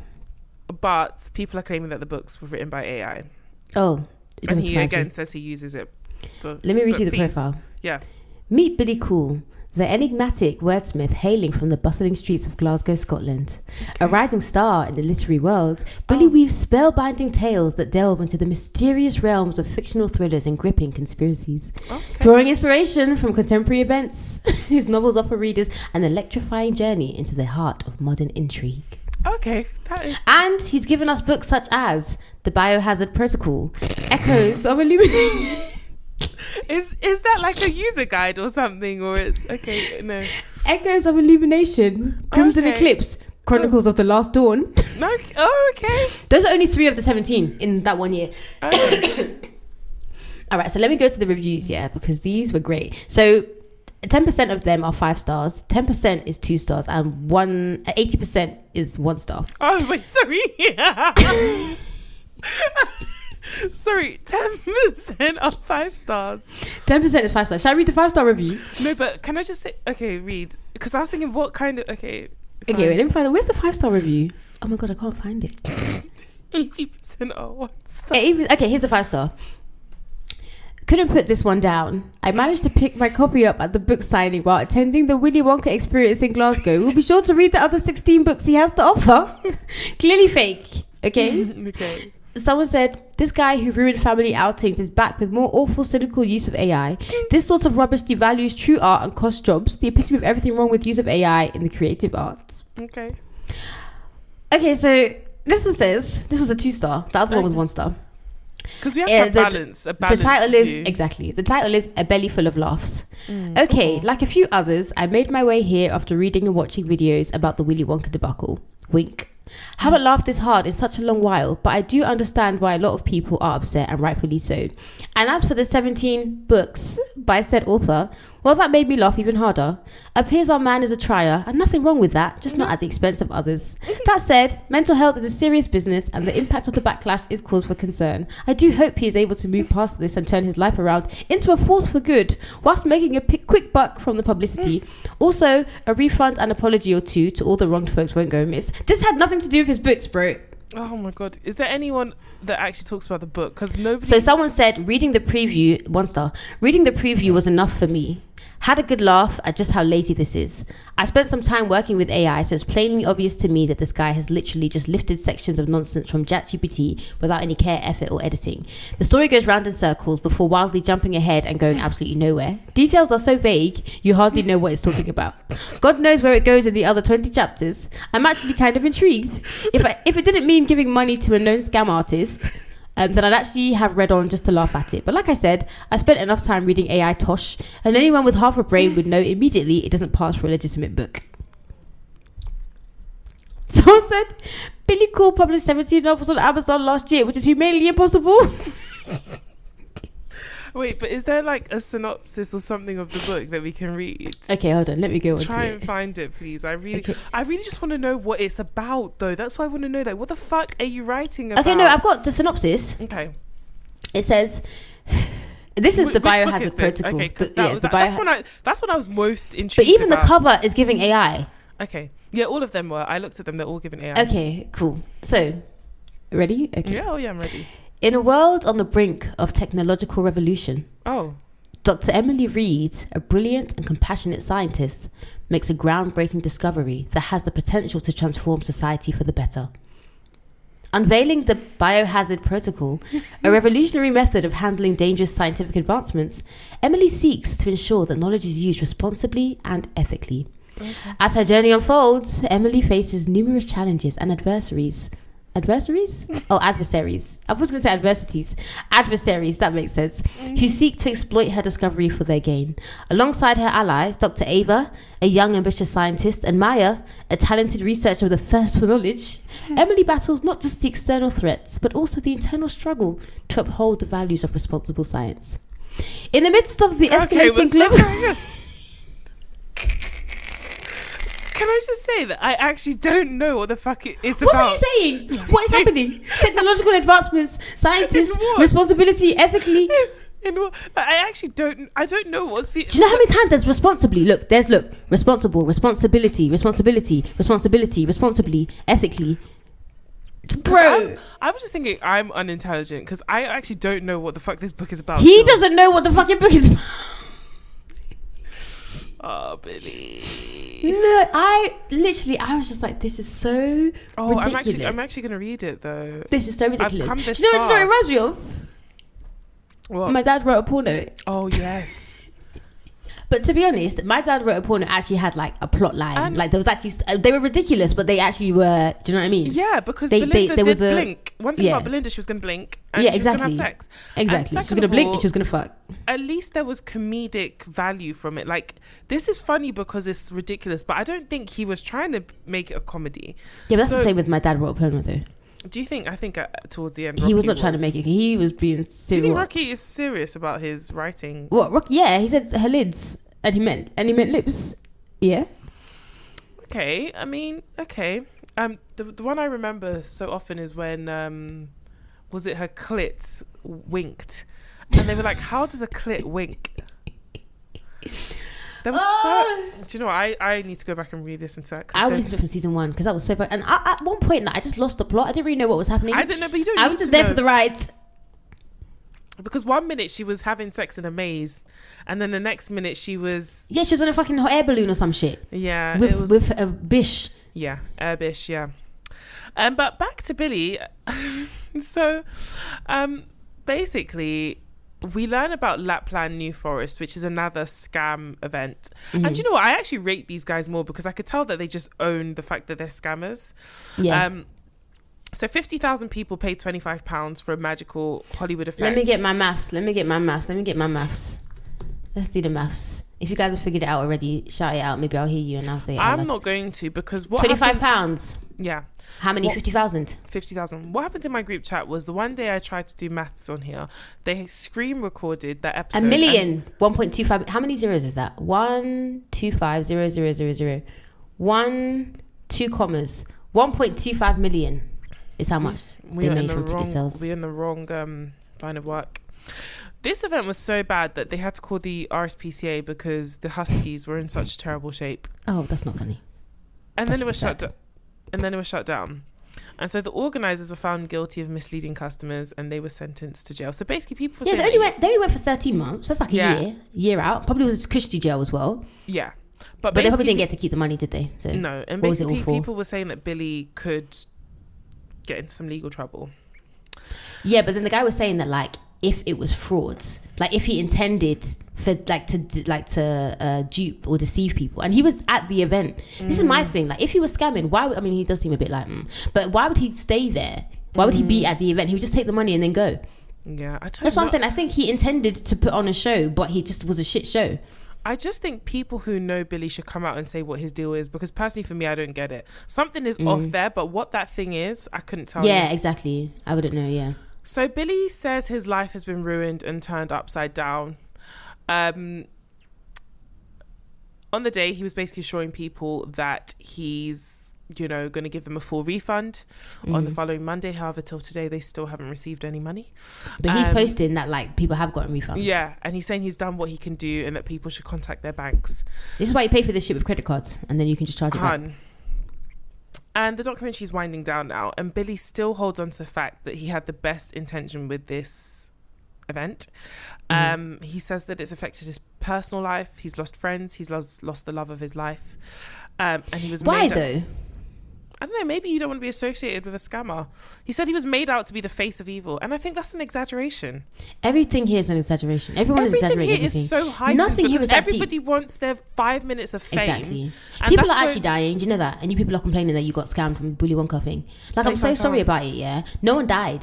But people are claiming that the books were written by AI. Oh, and he again says he uses it. Let me read you the profile. Yeah. Meet Billy Cool, the enigmatic wordsmith hailing from the bustling streets of Glasgow, Scotland. Okay. A rising star in the literary world, Billy weaves spellbinding tales that delve into the mysterious realms of fictional thrillers and gripping conspiracies. Okay. Drawing inspiration from contemporary events, his novels offer readers an electrifying journey into the heart of modern intrigue. Okay, that is... And he's given us books such as The Biohazard Protocol, Echoes of Illumination. Is that like a user guide or something, or it's okay? No. Echoes of Illumination, Crimson Eclipse, Chronicles of the Last Dawn. Okay. Oh, okay. Those are only 3 of the 17 in that 1 year. Okay. All right, so let me go to the reviews, yeah, because these were great. So 10% of them are 5 stars, 10% is 2 stars, and 80% is 1 star. Oh wait, sorry. Sorry, 10% are 5 stars. 10% is 5 stars. Shall I read the 5-star review? No, but can I just say, okay, read, because I was thinking what kind of, okay, fine. Okay, wait, let me find it. Where's the 5-star review? Oh my god, I can't find it. 80% are 1 star. Okay, here's the 5-star. Couldn't put this one down. I managed to pick my copy up at the book signing while attending the Willy Wonka experience in Glasgow. We'll be sure to read the other 16 books he has to offer. Clearly fake. Okay? Okay. Someone said, this guy who ruined family outings is back with more awful, cynical use of AI. This sort of rubbish devalues true art and cost jobs. The epitome of everything wrong with use of AI in the creative arts. Okay. Okay, so this was a 2-star. The other one was 1 star. Because we have to have balance. The title is exactly. The title is A Belly Full of Laughs. Okay, like a few others, I made my way here after reading and watching videos about the Willy Wonka debacle. Wink. Haven't laughed this hard in such a long while, but I do understand why a lot of people are upset, and rightfully so. And as for the 17 books by said author, Well, that made me laugh even harder. Appears our man is a trier, and nothing wrong with that, just not at the expense of others. That said, mental health is a serious business, and the impact of the backlash is cause for concern. I do hope he is able to move past this and turn his life around into a force for good, whilst making a quick buck from the publicity. Also, a refund and apology or two to all the wronged folks won't go amiss. This had nothing to do with his books, bro. Oh my god, is there anyone that actually talks about the book? Because nobody. So someone said reading the preview, 1 star, reading the preview was enough for me. Had a good laugh at just how lazy this is. I spent some time working with AI, so it's plainly obvious to me that this guy has literally just lifted sections of nonsense from ChatGPT without any care, effort or editing. The story goes round in circles before wildly jumping ahead and going absolutely nowhere. Details are so vague, you hardly know what it's talking about. God knows where it goes in the other 20 chapters. I'm actually kind of intrigued. If it didn't mean giving money to a known scam artist, then I'd actually have read on just to laugh at it. But like I said, I spent enough time reading AI tosh, and anyone with half a brain would know immediately it doesn't pass for a legitimate book. Someone said, Billy Cole published 17 novels on Amazon last year, which is humanly impossible. Wait, but is there like a synopsis or something of the book that we can read? Okay, hold on. Let me go on Try to and it. find it, please. I really just want to know what it's about, though. That's why I want to know. Like, what the fuck are you writing about? Okay, no, I've got the synopsis. Okay. It says, this is the Which book is biohazard this? protocol. Okay, because The- yeah, the that's what I was most intrigued. But even about. the cover is giving AI. Okay. Yeah, all of them were. I looked at them. They're all giving AI. Okay, cool. So, ready? Okay. Yeah. Oh yeah, I'm ready. In a world on the brink of technological revolution, Oh. Dr. Emily Reed, a brilliant and compassionate scientist, makes a groundbreaking discovery that has the potential to transform society for the better. Unveiling the biohazard protocol, a revolutionary method of handling dangerous scientific advancements, Emily seeks to ensure that knowledge is used responsibly and ethically. Okay. As her journey unfolds, Emily faces numerous challenges and adversaries. Adversaries? Oh, adversaries. I was going to say adversities. Adversaries, that makes sense. Who seek to exploit her discovery for their gain. Alongside her allies, Dr. Ava, a young ambitious scientist, and Maya, a talented researcher with a thirst for knowledge, Emily battles not just the external threats, but also the internal struggle to uphold the values of responsible science. In the midst of the escalating global... Can I just say that I actually don't know what the fuck it is What about? are you saying? What is happening? Technological advancements, scientists, responsibility, ethically. I don't know what's... Do you know how many times there's responsibly? Look, responsible, responsibility, responsibly, ethically. Bro, I was just thinking I'm unintelligent because I actually don't know what the fuck this book is about. He doesn't know what the fucking book is about. Oh, Billy. No, I was just like, this is so ridiculous. I'm actually going to read it though. This is so ridiculous. I've come this Do you know what far. it reminds me of? What? My dad wrote a porno. Oh, yes. But to be honest, my dad wrote a porno actually had like a plot line. Like there was actually, they were ridiculous, but they actually were, do you know what I mean? Yeah, because Belinda there did was blink. One thing about Belinda, she was going to blink and yeah, she was going to have sex. Exactly. She was going to blink and she was going to fuck. At least there was comedic value from it. Like, this is funny because it's ridiculous, but I don't think he was trying to make it a comedy. Yeah, but that's the same with my dad wrote a porno though. Do you think? I think towards the end, he was not trying to make it. He was being serious. Do you think Rocky is serious about his writing? What, Rocky? Yeah, he said her lids. And he meant lips. Yeah. Okay. I mean, okay. The one I remember so often is when was it her clit winked, and they were like, "How does a clit wink?" There was do you know what? I need to go back and read this into that. I listened from season 1 because that was so fun. And at one point, I just lost the plot. I didn't really know what was happening. I didn't know, but you don't. I was just there for the ride. Because 1 minute she was having sex in a maze, and then the next minute she was... Yeah, she was on a fucking hot air balloon or some shit. Yeah. With a bish. Yeah, a bish, yeah. But back to Billy. So, basically, we learn about Lapland New Forest, which is another scam event. Mm-hmm. And you know what? I actually rate these guys more because I could tell that they just own the fact that they're scammers. Yeah. So 50,000 people paid £25 for a magical Hollywood effect. Let me get my maths. Let's do the maths. If you guys have figured it out already, shout it out. Maybe I'll hear you and I'll say it. I'm not going to, because what £25. Yeah. How many? 50,000. 50,000. What happened in my group chat was the one day I tried to do maths on here, they screen recorded that episode. 1 million. 1.25. How many zeros is that? 125 1, 2 commas. 1.25 million is how much they made from ticket sales. We're in the wrong line of work. This event was so bad that they had to call the RSPCA because the Huskies were in such terrible shape. Oh, that's not funny. And then it was shut down. And so the organisers were found guilty of misleading customers and they were sentenced to jail. So basically people were saying... they only went for 13 months. That's like a year out. Probably was Christie jail as well. Yeah. But they probably didn't get to keep the money, did they? So no. And basically people were saying that Billy could get into some legal trouble. Yeah, but then the guy was saying that, like, if it was fraud, like if he intended for to dupe or deceive people, and he was at the event. This is my thing. Like, if he was scamming, why would, I mean, he does seem a bit like, but why would he stay there? Why would he be at the event? He would just take the money and then go. Yeah, that's what I'm saying. I think he intended to put on a show, but he just was a shit show. I just think people who know Billy should come out and say what his deal is, because personally for me, I don't get it. Something is off there, but what that thing is, I couldn't tell you. Yeah, exactly. I wouldn't know, yeah. So Billy says his life has been ruined and turned upside down. On the day, he was basically showing people that he's, going to give them a full refund on the following Monday. However, till today, they still haven't received any money. But he's posting that, like, people have gotten refunds. Yeah, and he's saying he's done what he can do and that people should contact their banks. This is why you pay for this shit with credit cards, and then you can just charge it back. And the documentary's winding down now, and Billy still holds on to the fact that he had the best intention with this event. He says that it's affected his personal life. He's lost friends. He's lost the love of his life. And he was Why though? I don't know, maybe you don't want to be associated with a scammer. He said he was made out to be the face of evil, and I think that's an exaggeration. Everything here is an exaggeration. Everyone is exaggerating everything. Everything here is so heightened. Nothing here is that everybody deep. wants their 5 minutes of fame. Exactly. People are actually dying. Do you know that? And you people are complaining that you got scammed from the Willy Wonka thing. Like, I'm so sorry about it, yeah? No one died.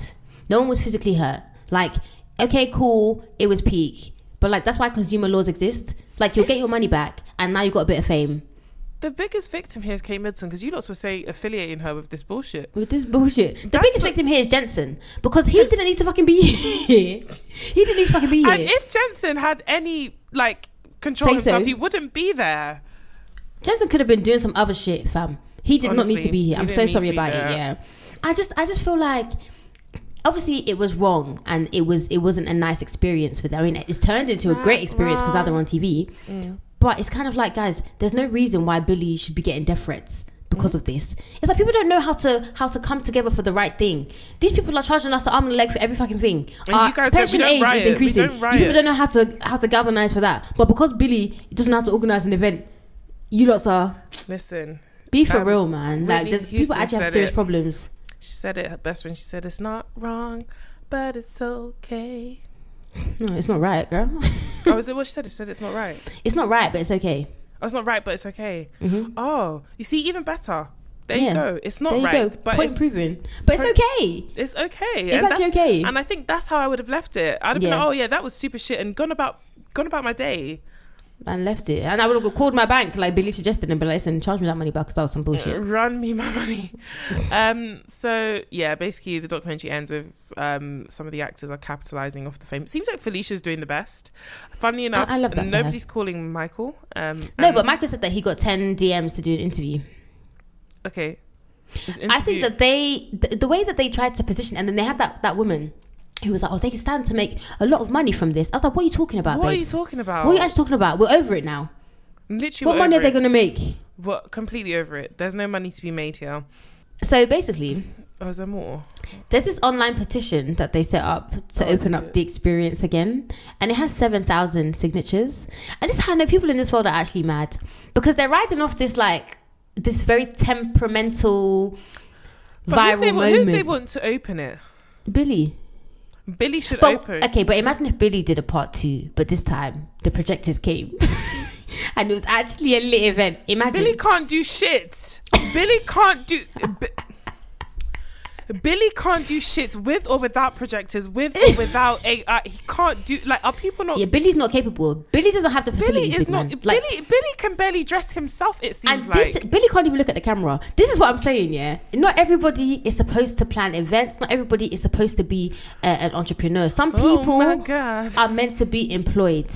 No one was physically hurt. Like, okay, cool, it was peak. But, like, that's why consumer laws exist. Like, you'll get your money back, and now you got a bit of fame. The biggest victim here is Kate Middleton, because you lots were affiliating her with this bullshit. The biggest victim here is Jensen, because he didn't need to fucking be here. He didn't need to fucking be here. And if Jensen had any, like, control himself, he wouldn't be there. Jensen could have been doing some other shit, fam. He did not need to be here. I'm so sorry about it. Yeah, I just feel like, obviously it was wrong, and it wasn't a nice experience with. I mean, it's turned into a great experience because now they're on TV. But it's kind of like, guys, there's no reason why Billy should be getting death threats because of this. It's like people don't know how to come together for the right thing. These people are charging us the arm and leg for every fucking thing. And you guys pension age is increasing. You people don't know how to galvanize for that. But because Billy doesn't know how to organize an event, you lots are... Listen. Be for real, man. Like, people actually have serious problems. She said it her best when she said, it's not wrong, but it's okay. No, it's not right, girl. Oh, is it what she said? It said it's not right. It's not right, but it's okay. Oh, it's not right, but it's okay. Oh, you see, even better. There you go. It's not there you right, go. but Point it's proven. But it's okay. It's okay. It's actually okay. And I think that's how I would have left it. I'd have been like, oh yeah, that was super shit, and gone about my day. And left it. And I would have called my bank like Billy suggested and be like, listen, charge me that money back because that was some bullshit. Run me my money. So yeah, basically the documentary ends with some of the actors are capitalizing off the fame. It seems like Felicia's doing the best. Funnily enough, I love that nobody's calling Michael. No, but Michael said that he got 10 DMs to do an interview. Okay. I think that the way that they tried to position, and then they had that woman who was like, oh, they can stand to make a lot of money from this. I was like, what are you talking about, What are you talking about? What are you actually talking about? We're over it now. Literally, what money are they going to make? What? Completely over it. There's no money to be made here. So basically... Oh, is there more? There's this online petition that they set up to open up the experience again. And it has 7,000 signatures. And this is how I know people in this world are actually mad. Because they're riding off this, like, this very temperamental, viral moment. Who they want to open it? Billy should open. Okay, but imagine if Billy did a part 2, but this time the projectors came. And it was actually a lit event. Imagine. Billy can't do shit. Billy can't do... Billy can't do shit with or without projectors, with or without AI. He can't do, like, are people not? Yeah, Billy's not capable. Billy doesn't have the facilities. Billy is not. Like, Billy can barely dress himself. It seems and like Billy can't even look at the camera. This is what I'm saying. Yeah, not everybody is supposed to plan events. Not everybody is supposed to be an entrepreneur. Some people are meant to be employed.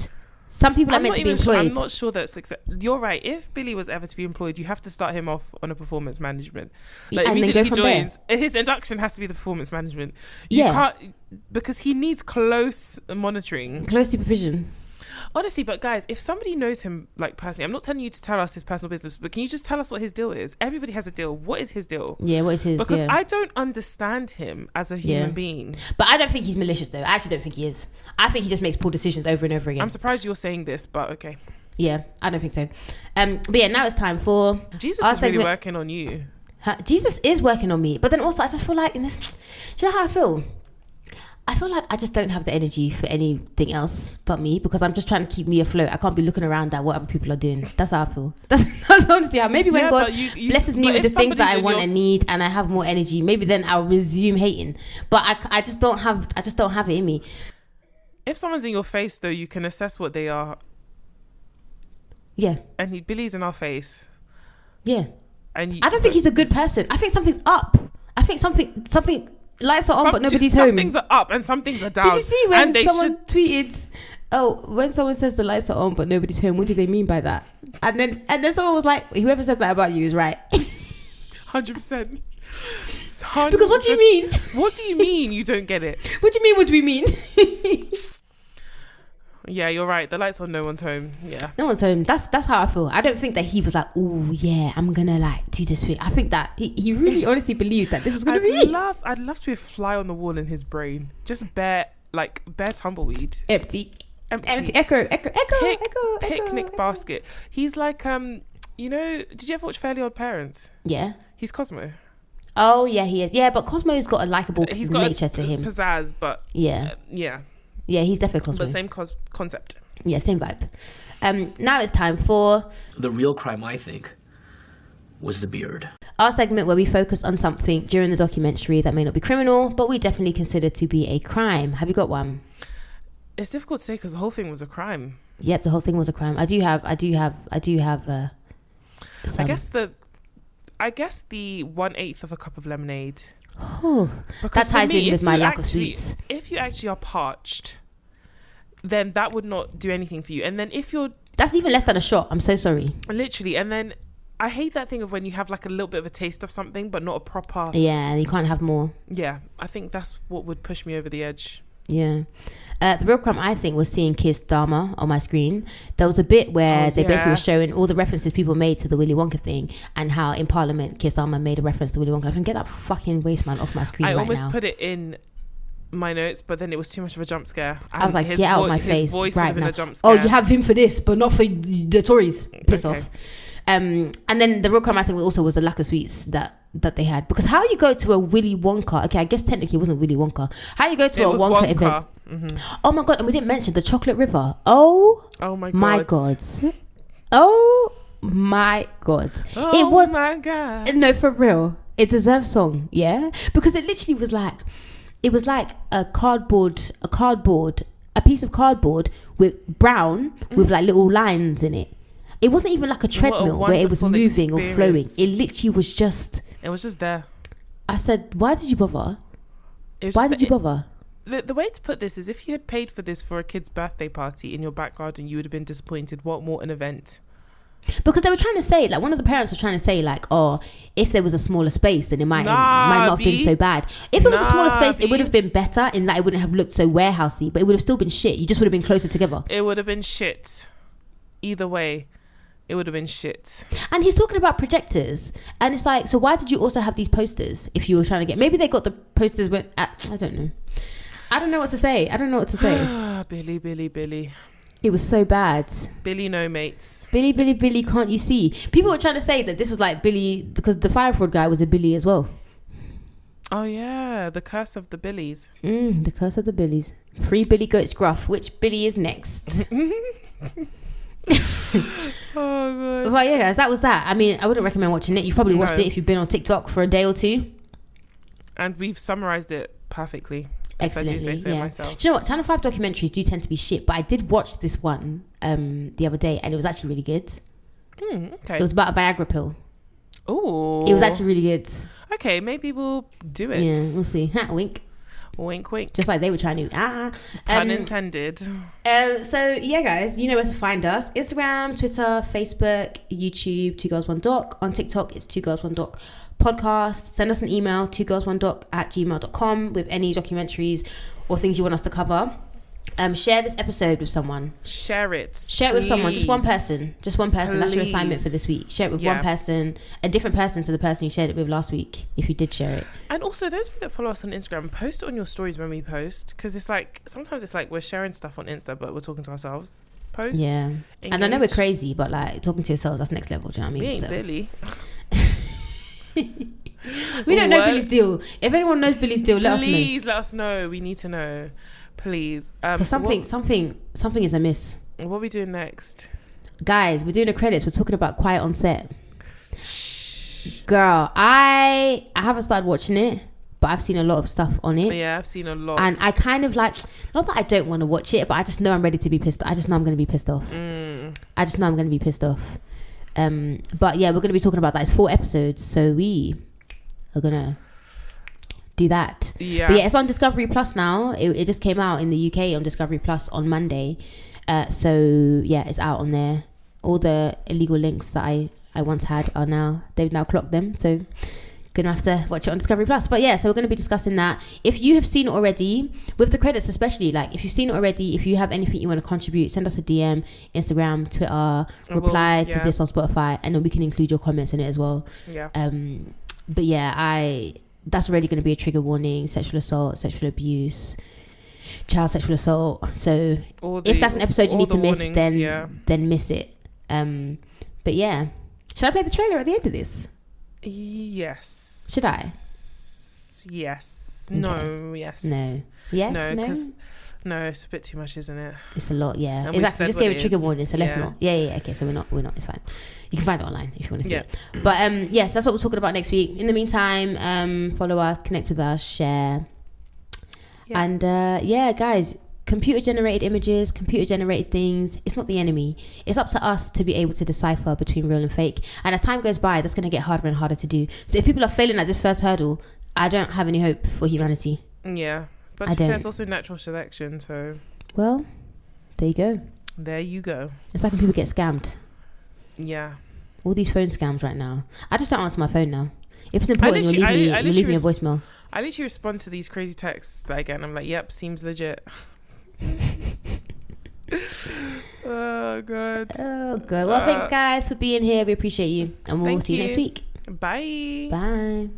Some people are meant to be employed. I'm not sure that's you're right. If Billy was ever to be employed, you have to start him off on a performance management. Like, and then go from there. His induction has to be the performance management. You can't, because he needs close monitoring, close supervision. Honestly, but guys, if somebody knows him, like, personally, I'm not telling you to tell us his personal business, but can you just tell us what his deal is? Everybody has a deal. What is his deal? Yeah, what is his? Because I don't understand him as a human being. But I don't think he's malicious, though. I actually don't think he is. I think he just makes poor decisions over and over again. I'm surprised you're saying this, but okay. Yeah, I don't think so. But yeah, now it's time for Jesus is really working on you. Jesus is working on me, but then also I just feel like in this. Do you know how I feel? I feel like I just don't have the energy for anything else but me, because I'm just trying to keep me afloat. I can't be looking around at what other people are doing. That's how I feel. That's honestly how. Maybe when God blesses me with the things that I want and need, and I have more energy, maybe then I'll resume hating. But I just don't have it in me. If someone's in your face, though, you can assess what they are. Yeah. And Billy's in our face. Yeah. And I don't think he's a good person. I think something's up. I think something. Lights are on, but nobody's home. Some things are up and some things are down. Did you see when someone tweeted, when someone says the lights are on but nobody's home, what do they mean by that? And then someone was like, whoever said that about you is right. 100%. Because what do you mean? What do you mean you don't get it? What do you mean, what do we mean? Yeah, you're right. The lights on, no one's home. Yeah. No one's home. That's how I feel. I don't think that he was like, oh yeah, I'm gonna like do this thing. I think that he really honestly believed that this was gonna be. I'd love to be a fly on the wall in his brain. Just bare tumbleweed. Empty. Echo. Picnic basket. He's like, did you ever watch Fairly Odd Parents? Yeah. He's Cosmo. Oh yeah, he is. Yeah, but Cosmo's got a likable nature to him. Pizzazz, but yeah. Yeah, he's definitely Cosmo. But same concept. Yeah, same vibe. Now it's time for... The real crime, I think, was the beard. Our segment where we focus on something during the documentary that may not be criminal, but we definitely consider to be a crime. Have you got one? It's difficult to say because the whole thing was a crime. Yep, the whole thing was a crime. I do have some. I guess the 1/8 of a cup of lemonade. Oh, that ties in with my lack of sweets. If you actually are parched, then that would not do anything for you. And then if you're... That's even less than a shot. I'm so sorry. Literally. And then I hate that thing of when you have like a little bit of a taste of something, but not a proper... Yeah, you can't have more. Yeah, I think that's what would push me over the edge. Yeah. The real crime, I think, was seeing Keir Starmer on my screen. There was a bit where they basically were showing all the references people made to the Willy Wonka thing, and how in Parliament Keir Starmer made a reference to Willy Wonka. I can get that fucking waste man off my screen right now. I almost put it in my notes, but then it was too much of a jump scare. I was like, get out of my face. His voice right would have now. been a jump scare. Oh, you have him for this, but not for the Tories. Piss off. And then the real crime, I think, also was a lack of sweets that they had. Because how you go to a Willy Wonka... Okay, I guess technically it wasn't Willy Wonka. How you go to a Wonka event... Mm-hmm. Oh my God, and we didn't mention the chocolate river. Oh my God. Oh my God. Oh it was, my God. No, for real. It deserves song, yeah? Because it literally was like... It was like a piece of cardboard with brown with like little lines in it. It wasn't even like a treadmill where it was moving or flowing. It literally was just... It was just there. I said, why did you bother? Why did you bother? The way to put this is, if you had paid for this for a kid's birthday party in your back garden, you would have been disappointed. What more an event? Because they were trying to say, like, one of the parents was trying to say, like, oh, if there was a smaller space, then it might not have been so bad. If it was a smaller space, it would have been better in that it wouldn't have looked so warehousey, but it would have still been shit. You just would have been closer together. It would have been shit. Either way, it would have been shit. And he's talking about projectors, and it's like, so why did you also have these posters if you were trying to get... Maybe they got the posters with... I don't know. I don't know what to say. Billy. It was so bad. Billy, no mates. Billy, can't you see? People were trying to say that this was like Billy, because the fire fraud guy was a Billy as well. Oh yeah, the curse of the Billies. The curse of the Billies. Free Billy Goats Gruff. Which Billy is next? Oh god. Well, yeah, guys, that was that. I mean, I wouldn't recommend watching it. You've probably watched it if you've been on TikTok for a day or two. And we've summarized it perfectly. Excellently, if I do say so myself. Do you know what? Channel 5 documentaries do tend to be shit, but I did watch this one the other day, and it was actually really good. Okay. It was about a Viagra pill. Oh. It was actually really good. Okay, maybe we'll do it. Yeah, we'll see. Wink. Wink, wink. Just like they were trying to. Pun intended. So yeah, guys, you know where to find us: Instagram, Twitter, Facebook, YouTube. 2 Girls 1 Doc. On TikTok, it's 2 Girls 1 Doc podcast. Send us an email, 2girls1doc@gmail.com, with any documentaries or things you want us to cover. Share this episode with someone. Share it with someone. Just one person. That's your assignment for this week. Share it with one person, a different person to the person you shared it with last week, if you did share it. And also, those of you that follow us on Instagram, post it on your stories when we post, because it's like sometimes it's like we're sharing stuff on Insta but we're talking to ourselves. Post. Yeah. Engage. And I know we're crazy, but like talking to yourselves, that's next level. Do you know what I mean? We ain't Billy. We don't know Billy's deal. If anyone knows Billy's deal, let us know. Please let us know. We need to know. Please. Because something is amiss. What are we doing next? Guys, we're doing the credits. We're talking about Quiet on Set. Girl, I haven't started watching it, but I've seen a lot of stuff on it. Yeah, I've seen a lot. And I kind of like, not that I don't want to watch it, but I just know I'm ready to be pissed. I just know I'm going to be pissed off. I just know I'm going to be pissed off. But yeah, we're going to be talking about that. It's 4 episodes, so we are going to do that. Yeah. But yeah, it's on Discovery Plus now. It just came out in the UK on Discovery Plus on Monday. So yeah, it's out on there. All the illegal links that I once had are now, they've now clocked them. So gonna have to watch it on Discovery Plus. But yeah, so we're gonna be discussing that. If you have seen it already, with the credits especially, like if you've seen it already, if you have anything you want to contribute, send us a DM, Instagram, Twitter, reply to this on Spotify, and then we can include your comments in it as well. Yeah. But yeah, that's already going to be a trigger warning: sexual assault, sexual abuse, child sexual assault. So if that's an episode you need to miss, then miss it. But yeah, should I play the trailer at the end of this? Yes. Should I? Yes. Okay. No. Yes. No. Yes. No. No. Because it's a bit too much, isn't it? It's a lot. Yeah. And Exactly. Just gave a trigger is. warning, so let's not. Yeah. Okay. So we're not. It's fine. You can find it online if you want to see it. But yes, that's what we're talking about next week. In the meantime, follow us, connect with us, share, and guys. Computer generated images, computer generated things, it's not the enemy. It's up to us to be able to decipher between real and fake. And as time goes by, that's going to get harder and harder to do. So if people are failing at this first hurdle, I don't have any hope for humanity. Yeah. But there's also natural selection, so... Well, there you go. There you go. It's like when people get scammed. Yeah. All these phone scams right now. I just don't answer my phone now. If it's important, you'll leave me a voicemail. I literally respond to these crazy texts that I get, and I'm like, yep, seems legit. Oh god. Well, thanks guys for being here. We appreciate you, and we'll see you next week. Bye.